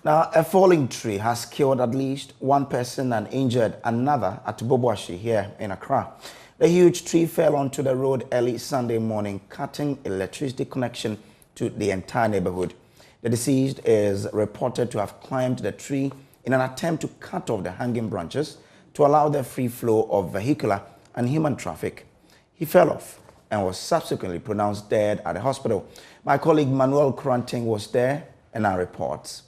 Now, a falling tree has killed at least one person and injured another at Bubuashie here in Accra. The huge tree fell onto the road early Sunday morning, cutting electricity connection to the entire neighborhood. The deceased is reported to have climbed the tree in an attempt to cut off the hanging branches to allow the free flow of vehicular and human traffic. He fell off and was subsequently pronounced dead at the hospital. My colleague Manuel Kranting was there and our reports.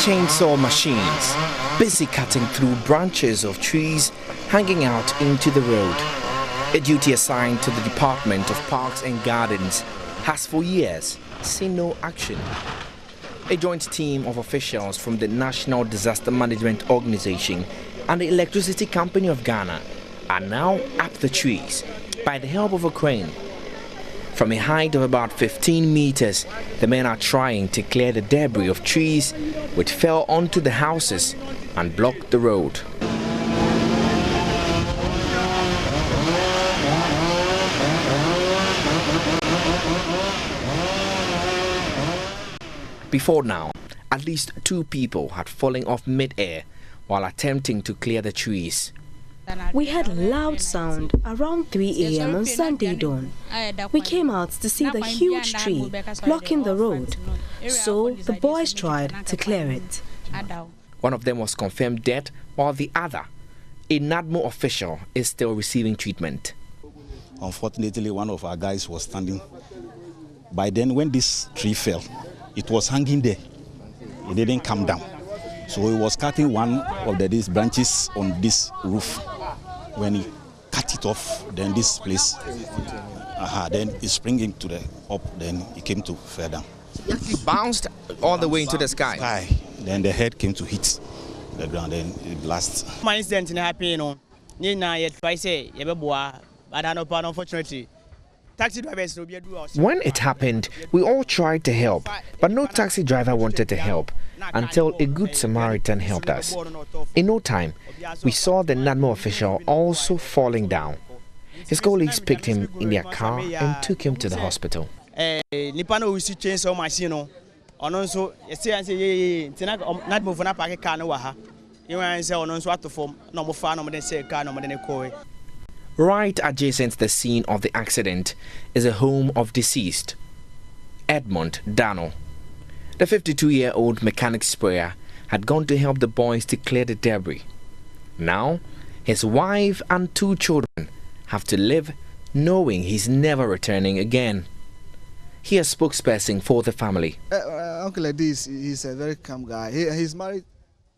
Chainsaw machines busy cutting through branches of trees hanging out into the road. A duty assigned to the Department of Parks and Gardens has for years seen no action. A joint team of officials from the National Disaster Management Organization and the Electricity Company of Ghana are now up the trees by the help of a crane. From a height of about 15 meters, the men are trying to clear the debris of trees which fell onto the houses and blocked the road. Before now, at least 2 people had fallen off mid-air while attempting to clear the trees. We had loud sound around 3 a.m. on Sunday dawn. We came out to see the huge tree blocking the road, so the boys tried to clear it. One of them was confirmed dead, while the other, a NADMO official, is still receiving treatment. Unfortunately, one of our guys was standing. By then, when this tree fell, it was hanging there. It didn't come down. So he was cutting one of these branches on this roof. When he cut it off, then this place, then he springing to the up, then he came to fell down. He bounced all the way into the sky. Then the head came to hit the ground, then it blasted. My incident happened, you know. Unfortunately. When it happened, we all tried to help, but no taxi driver wanted to help until a good Samaritan helped us. In no time, we saw the NADMO official also falling down. His colleagues picked him in their car and took him to the hospital. Right adjacent to the scene of the accident is a home of deceased, Edmund Dano. The 52-year-old mechanic sprayer had gone to help the boys to clear the debris. Now, his wife and 2 children have to live knowing he's never returning again. Here's a spokesperson for the family. Uncle Edis, he's a very calm guy. He's married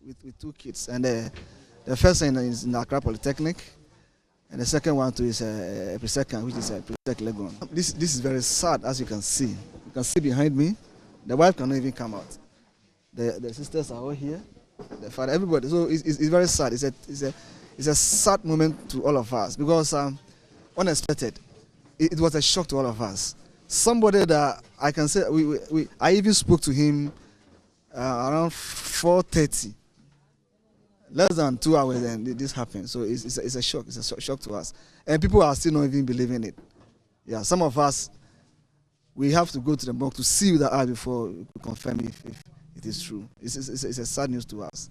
with 2 kids, and the first one is in Accra Polytechnic. And the second one too is a pre-second, which is a pre-tech Legon. This is very sad, as you can see. You can see behind me, the wife cannot even come out. The sisters are all here, the father, everybody. So it's very sad. It's a sad moment to all of us because unexpected. It was a shock to all of us. Somebody that I can say I even spoke to him around 4:30. Less than 2 hours and this happened. So it's a shock. It's a shock to us. And people are still not even believing it. Yeah, some of us, we have to go to the morgue to see with the eye before we confirm if it is true. It's a sad news to us.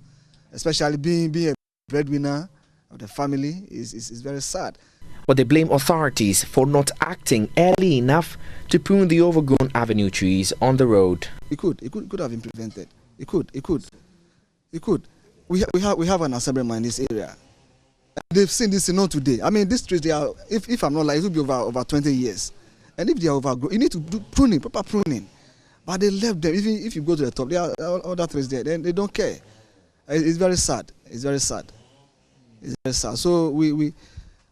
Especially being a breadwinner of the family is very sad. But they blame authorities for not acting early enough to prune the overgrown avenue trees on the road. It could have been prevented. It could. We have an assemblyman in this area. They've seen this not today. I mean, these trees, they are, if I'm not lying, it will be over 20 years. And if they are overgrown, you need to do pruning, proper pruning. But they left them. Even if you go to the top, there are other trees there. Then they don't care. It's very sad. It's very sad. So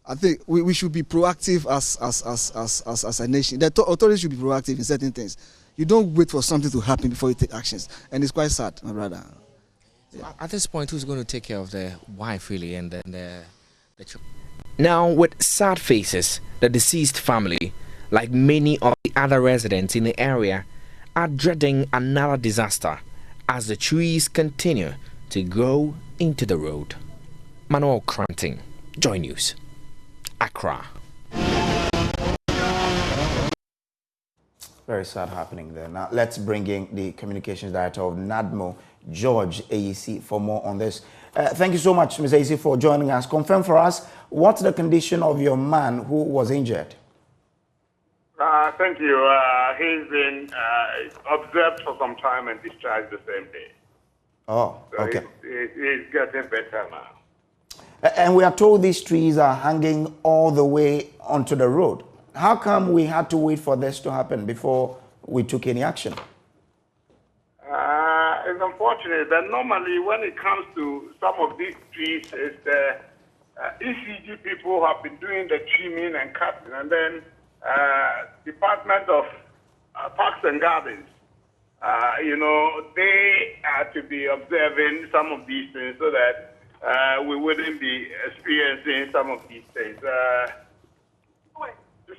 I think we should be proactive as a nation. The authorities should be proactive in certain things. You don't wait for something to happen before you take actions. And it's quite sad, my brother. Yeah. At this point, who's going to take care of the wife, really, and then the children? Now, with sad faces, the deceased family, like many of the other residents in the area, are dreading another disaster as the trees continue to grow into the road. Manuel Kranting, JoyNews, Accra. Very sad happening there. Now, let's bring in the Communications Director of NADMO, George AEC, for more on this. Thank you so much, Ms. AEC, for joining us. Confirm for us, what's the condition of your man who was injured? Thank you. He's been observed for some time and discharged the same day. Oh, so okay. He's getting better now. And we are told these trees are hanging all the way onto the road. How come we had to wait for this to happen before we took any action? It's unfortunate that normally when it comes to some of these trees, it's the ECG people who have been doing the trimming and cutting, and then Department of Parks and Gardens, they are to be observing some of these things so that we wouldn't be experiencing some of these things.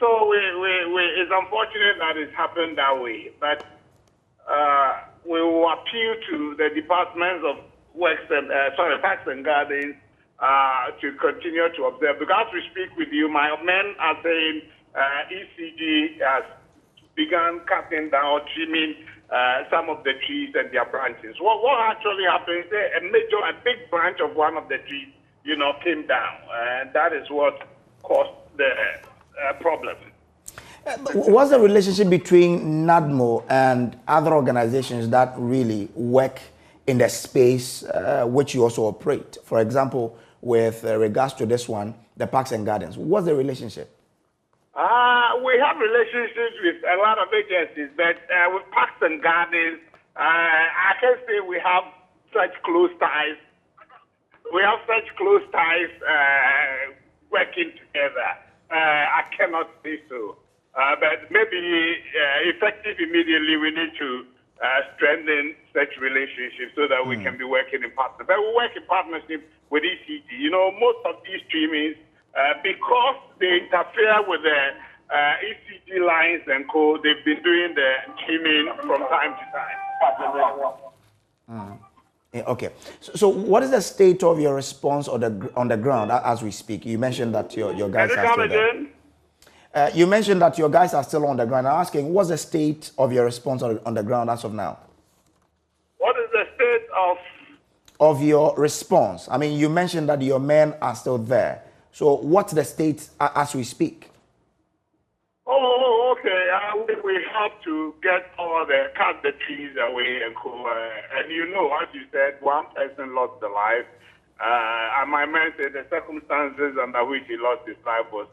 So it's unfortunate that it's happened that way, but we will appeal to the Departments of Parks and Gardens to continue to observe. Because as we speak with you, my men are saying ECG has begun cutting down, trimming some of the trees and their branches. What actually happened is a big branch of one of the trees, came down, and that is what caused the problem. What's the relationship between NADMO and other organizations that really work in the space which you also operate? For example, with regards to this one, the Parks and Gardens. What's the relationship? We have relationships with a lot of agencies, but with Parks and Gardens, I can say we have such close ties. We have such close ties working together. I cannot say so. But maybe effective immediately, we need to strengthen such relationships so that we can be working in partnership. But we work in partnership with ECG. Most of these streamings, because they interfere with the ECG lines and co, they've been doing the streaming from time to time. Okay. So what is the state of your response on the ground as we speak? You mentioned that your guys are still there. You mentioned that your guys are still on the ground. I'm asking, what's the state of your response on the ground as of now? What is the state of your response? I mean, you mentioned that your men are still there. So what's the state as we speak? Oh, okay. We have to cut the trees away and cool. And as you said, one person lost their life. And my man said the circumstances under which he lost his life was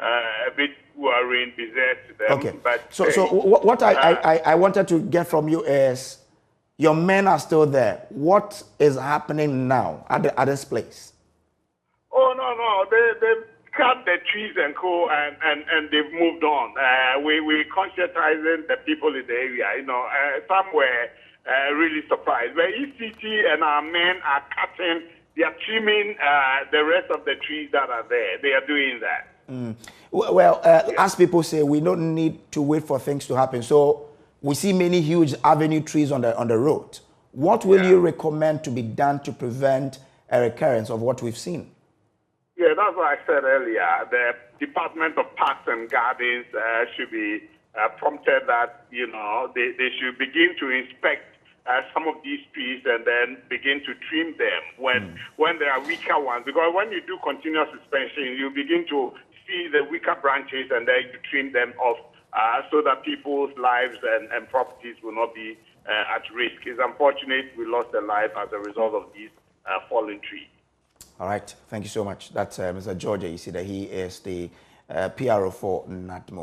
a bit worrying, bizarre to them. Okay. But, so what I wanted to get from you is, your men are still there. What is happening now at this place? Oh, no. They've cut the trees and co, and they've moved on. We're conscientizing the people in the area. Some were really surprised. But ECG and our men are cutting, they are trimming the rest of the trees that are there. They are doing that. Well, as people say, we don't need to wait for things to happen. So we see many huge avenue trees on the road. What will you recommend to be done to prevent a recurrence of what we've seen? Yeah, that's what I said earlier. The Department of Parks and Gardens should be prompted that, they should begin to inspect some of these trees and then begin to trim them when there are weaker ones. Because when you do continuous suspension, you begin to see the weaker branches and then you trim them off so that people's lives and properties will not be at risk. It's unfortunate we lost a life as a result of these fallen trees. All right. Thank you so much. That's Mr. George AEC. He is the PRO for NADMO.